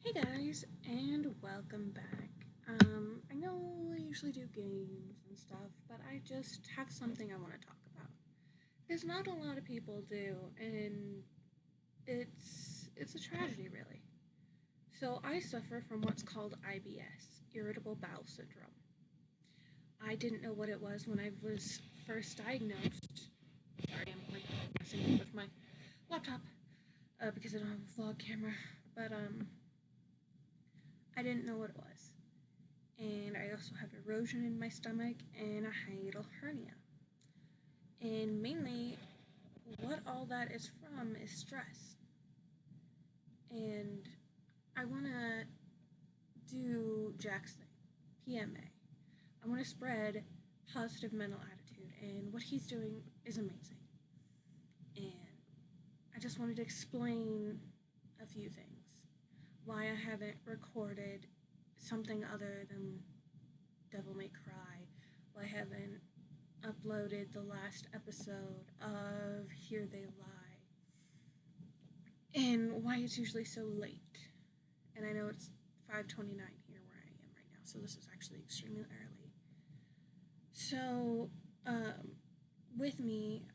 Hey guys, and welcome back. I know I usually do games and stuff, but I just have something I want to talk about. Because not a lot of people do, and it's a tragedy, really. So I suffer from what's called IBS, irritable bowel syndrome. I didn't know what it was when I was first diagnosed. Sorry, I'm like messing with my laptop because I don't have a vlog camera, but I didn't know what it was. And I also have erosion in my stomach and a hiatal hernia. And mainly, what all that is from is stress. And I want to do Jack's thing, PMA. I want to spread positive mental attitude, and what he's doing is amazing. And I just wanted to explain a few things. Why I haven't recorded something other than Devil May Cry. Why I haven't uploaded the last episode of Here They Lie, and why it's usually so late. And I know it's 5:29 here where I am right now, so this is actually extremely early. So, with me,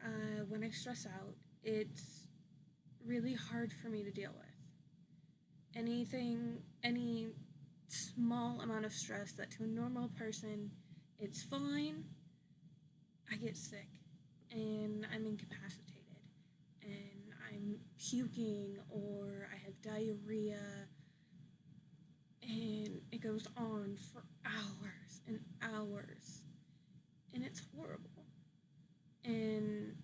when I stress out, it's really hard for me to deal with. Any small amount of stress that to a normal person it's fine, I get sick and I'm incapacitated and I'm puking or I have diarrhea, and it goes on for hours and hours, and it's horrible. And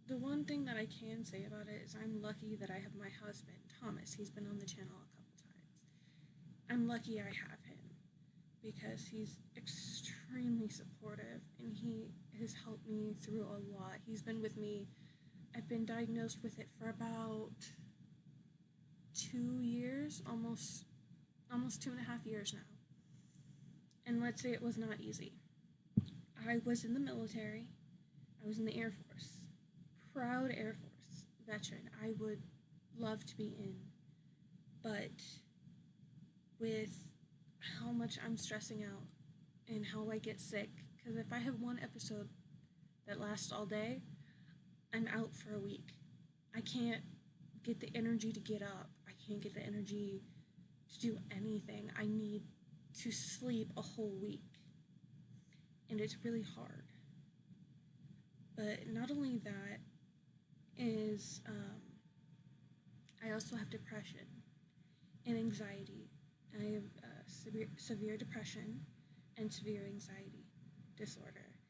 the one thing that I can say about it is I'm lucky that I have my husband, Thomas. He's been on the channel a couple times. I'm lucky I have him because he's extremely supportive and he has helped me through a lot. He's been with me. I've been diagnosed with it for about 2 years, almost 2.5 years now. And let's say it was not easy. I was in the military. I was in the Air Force. Proud Air Force veteran. I would love to be in. But with how much I'm stressing out and how I get sick, because if I have one episode that lasts all day, I'm out for a week. I can't get the energy to get up. I can't get the energy to do anything. I need to sleep a whole week. And it's really hard. But not only that is, I also have depression and anxiety. I have severe depression and severe anxiety disorder.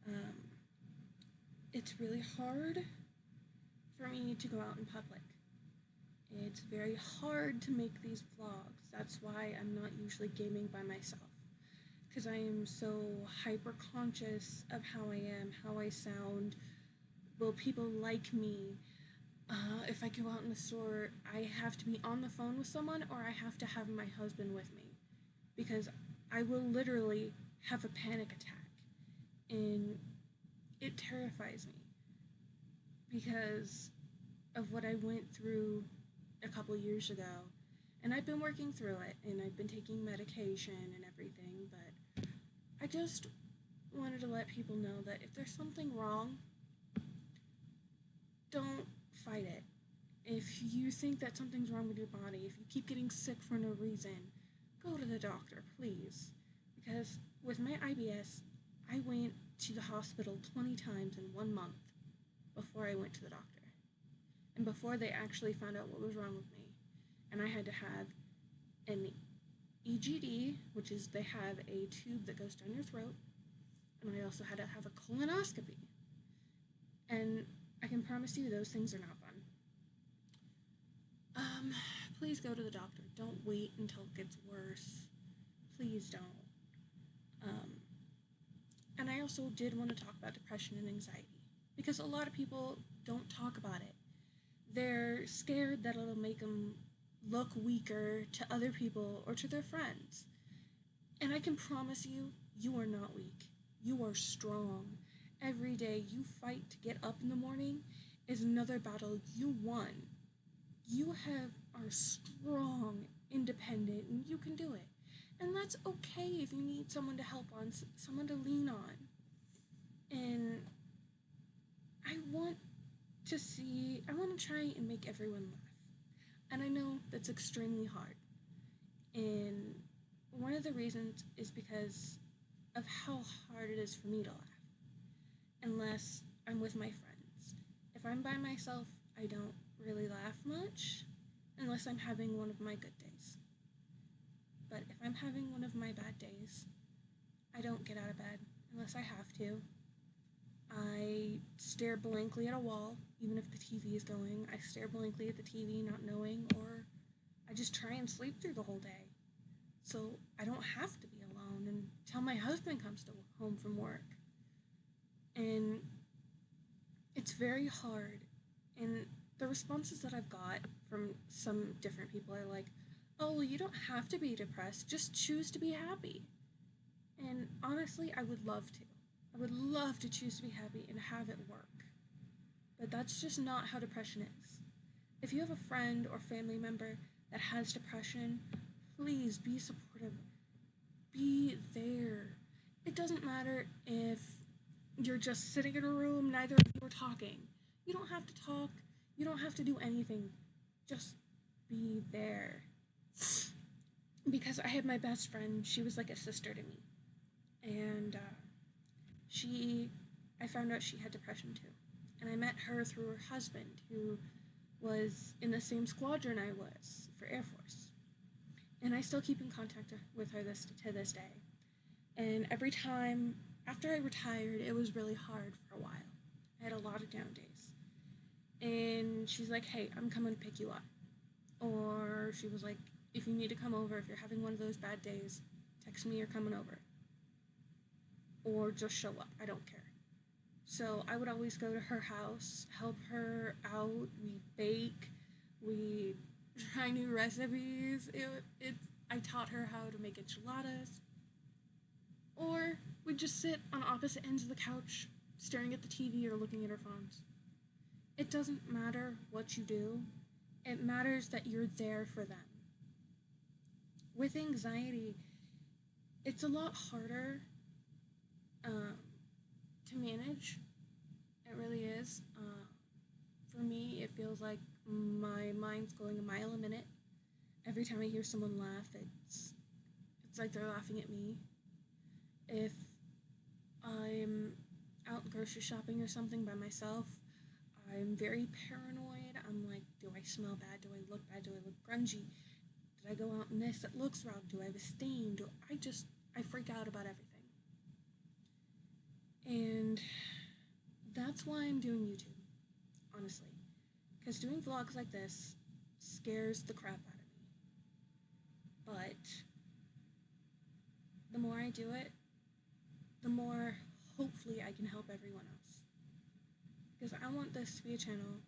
Um, it's really hard for me to go out in public. It's very hard to make these vlogs. That's why I'm not usually gaming by myself. Because I am so hyper conscious of how I am, how I sound. Will people like me? If I go out in the store, I have to be on the phone with someone or I have to have my husband with me. Because I will literally have a panic attack. And it terrifies me. Because of what I went through a couple years ago. And I've been working through it, and I've been taking medication and everything, but I just wanted to let people know that if there's something wrong, don't fight it. If you think that something's wrong with your body, if you keep getting sick for no reason, go to the doctor, please. Because with my IBS, I went to the hospital 20 times in 1 month before I went to the doctor. And before they actually found out what was wrong with me. And I had to have an EGD, which is they have a tube that goes down your throat. And I also had to have a colonoscopy. And I can promise you those things are not fun. Please go to the doctor. Don't wait until it gets worse. Please don't. And I also did want to talk about depression and anxiety. Because a lot of people don't talk about it. They're scared that it'll make them look weaker to other people or to their friends. And I can promise you, you are not weak. You are strong. Every day you fight to get up in the morning is another battle you won. You are strong independent and you can do it. And that's okay if you need someone to help on, someone to lean on. And I want to try and make everyone laugh. And I know that's extremely hard. And one of the reasons is because of how hard it is for me to laugh, unless I'm with my friends. If I'm by myself, I don't really laugh much, unless I'm having one of my good days. But if I'm having one of my bad days, I don't get out of bed unless I have to. I stare blankly at a wall, even if the TV is going. I stare blankly at the TV, not knowing, or I just try and sleep through the whole day. So I don't have to be alone until my husband comes home from work. And it's very hard. And the responses that I've got from some different people are like, oh, well, you don't have to be depressed, just choose to be happy. And honestly, I would love to. I would love to choose to be happy and have it work. But that's just not how depression is. If you have a friend or family member that has depression, please be supportive. Be there. It doesn't matter if you're just sitting in a room, neither of you are talking. You don't have to talk. You don't have to do anything. Just be there. Because I had my best friend, she was like a sister to me. And I found out she had depression too. And I met her through her husband, who was in the same squadron I was for Air Force. And I still keep in contact with her to this day. And every time, after I retired, it was really hard for a while. I had a lot of down days. And she's like, hey, I'm coming to pick you up. Or she was like, if you need to come over, if you're having one of those bad days, text me, you're coming over. Or just show up, I don't care. So I would always go to her house, help her out, we bake, we try new recipes. I taught her how to make enchiladas. Or we'd just sit on opposite ends of the couch, staring at the TV or looking at our phones. It doesn't matter what you do, it matters that you're there for them. With anxiety, it's a lot harder to manage. It really is. For me, it feels like my mind's going a mile a minute. Every time I hear someone laugh, it's like they're laughing at me. If I'm out grocery shopping or something by myself, I'm very paranoid. I'm like, do I smell bad? Do I look bad? Do I look grungy? Did I go out in this that looks wrong? Do I have a stain? I freak out about everything. And that's why I'm doing YouTube, honestly. Because doing vlogs like this scares the crap out of me. But the more I do it, the more hopefully I can help everyone else. Because I want this to be a channel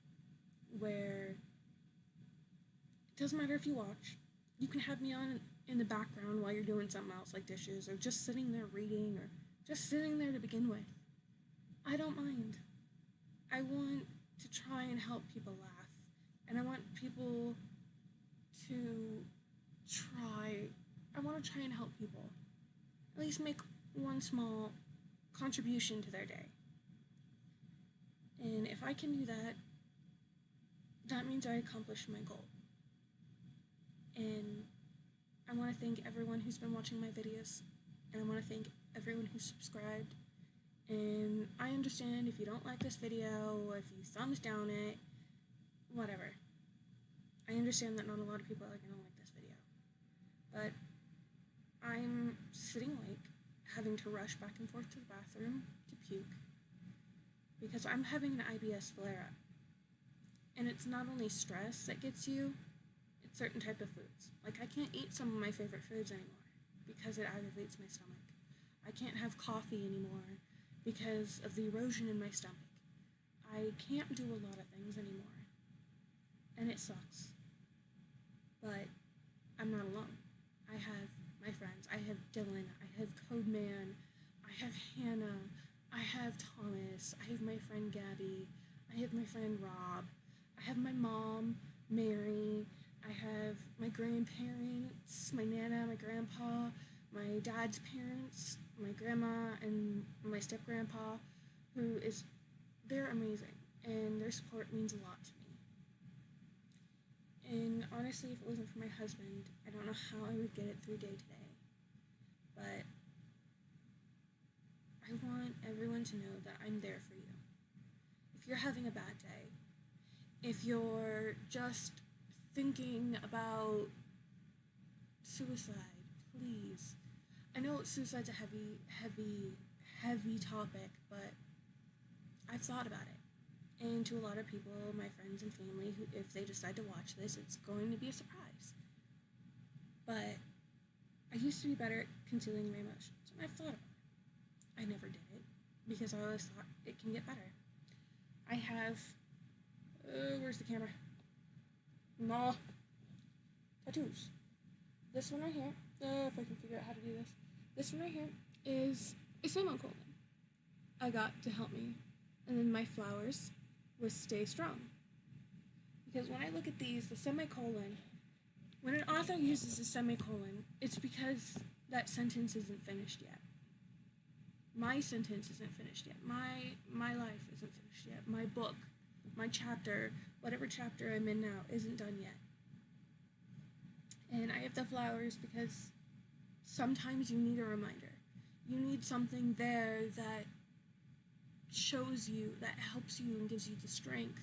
where it doesn't matter if you watch. You can have me on in the background while you're doing something else like dishes or just sitting there reading or just sitting there to begin with. I don't mind. I want to try and help people laugh. And I want people to I want to try and help people. At least make one small contribution to their day. And if I can do that, that means I accomplished my goal. And I want to thank everyone who's been watching my videos. And I want to thank everyone who's subscribed. And I understand if you don't like this video, if you thumbs down it, whatever. I understand that not a lot of people are going to like this video. But I'm sitting awake, having to rush back and forth to the bathroom to puke, because I'm having an IBS flare-up. And it's not only stress that gets you, it's certain type of foods. Like, I can't eat some of my favorite foods anymore because it aggravates my stomach. I can't have coffee anymore because of the erosion in my stomach. I can't do a lot of things anymore. And it sucks. But I'm not alone. I have my friends. I have Dylan. I have Codeman. I have Hannah. I have Thomas. I have my friend Gabby. I have my friend Rob. I have my mom, Mary. I have my grandparents. parents, my nana, my grandpa, my dad's parents, my grandma, and my step-grandpa, they're amazing, and their support means a lot to me. And honestly, if it wasn't for my husband, I don't know how I would get it through day to day. But I want everyone to know that I'm there for you. If you're having a bad day, if you're just thinking about suicide, please. I know suicide's a heavy topic, but I've thought about it. And to a lot of people, my friends and family, who, if they decide to watch this, it's going to be a surprise. But I used to be better at concealing my emotions, and I've thought about it. I never did it, because I always thought it can get better. I have, where's the camera? No. Tattoos. This one right here, if I can figure out how to do this. This one right here is a semicolon I got to help me. And then my flowers was stay strong. Because when I look at these, the semicolon, when an author uses a semicolon, it's because that sentence isn't finished yet. My sentence isn't finished yet. My life isn't finished yet. My book, my chapter, whatever chapter I'm in now, isn't done yet. And I have the flowers because sometimes you need a reminder. You need something there that shows you, that helps you and gives you the strength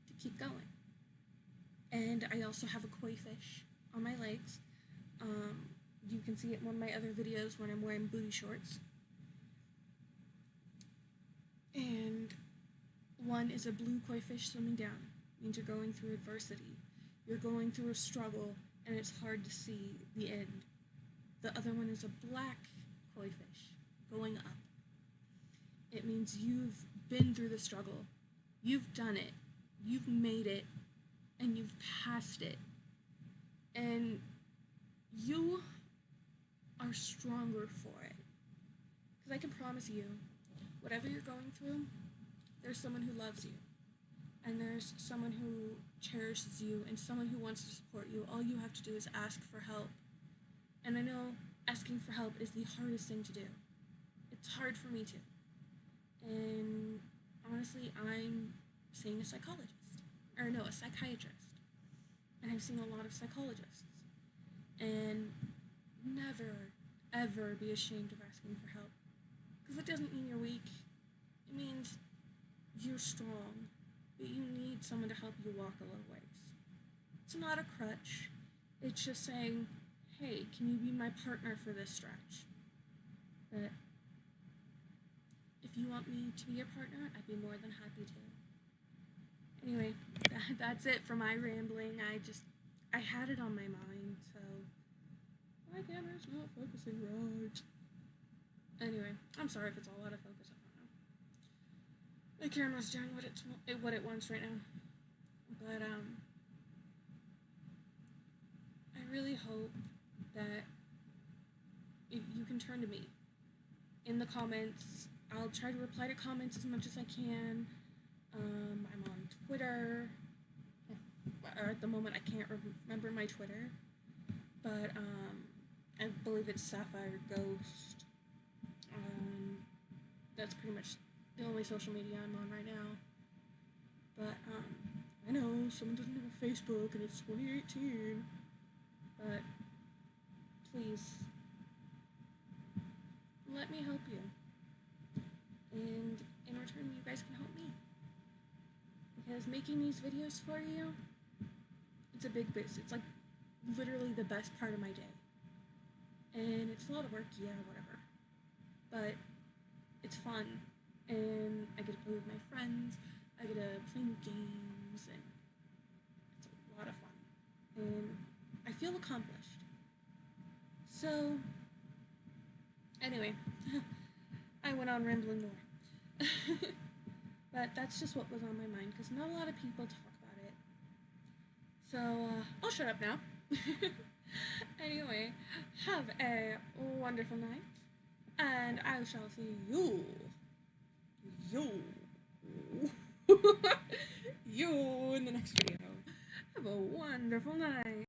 to keep going. And I also have a koi fish on my legs. You can see it in one of my other videos when I'm wearing booty shorts. And one is a blue koi fish swimming down. It means you're going through adversity. You're going through a struggle, and it's hard to see the end. The other one is a black koi fish going up. It means you've been through the struggle. You've done it. You've made it. And you've passed it. And you are stronger for it. Because I can promise you, whatever you're going through, there's someone who loves you. And there's someone who cherishes you and someone who wants to support you. All you have to do is ask for help. And I know asking for help is the hardest thing to do. It's hard for me too. And honestly, I'm seeing a psychiatrist. And I've seen a lot of psychologists. And never, ever be ashamed of asking for help. Because it doesn't mean you're weak. It means you're strong. But you need someone to help you walk a little ways. It's not a crutch. It's just saying, hey, can you be my partner for this stretch? But if you want me to be your partner, I'd be more than happy to. Anyway, that's it for my rambling. I had it on my mind, so my camera's not focusing right. Anyway, I'm sorry if it's all out of focus. I don't know. The camera's doing what it wants right now. But I really hope that if you can turn to me in the comments. I'll try to reply to comments as much as I can. I'm on Twitter. At the moment, I can't remember my Twitter, but I believe it's Sapphire Ghost. That's pretty much the only social media I'm on right now. But I know someone doesn't have a Facebook and it's 2018, but please let me help you. And in return, you guys can help me. Because making these videos for you, it's a big boost. It's like literally the best part of my day. And it's a lot of work, yeah, whatever. But it's fun. And I get to play with my friends. I get to play new games. And it's a lot of fun. And I feel accomplished. So, anyway. I went on rambling more. But that's just what was on my mind, because not a lot of people talk about it. So, I'll shut up now. Anyway, have a wonderful night, and I shall see you in the next video. Have a wonderful night.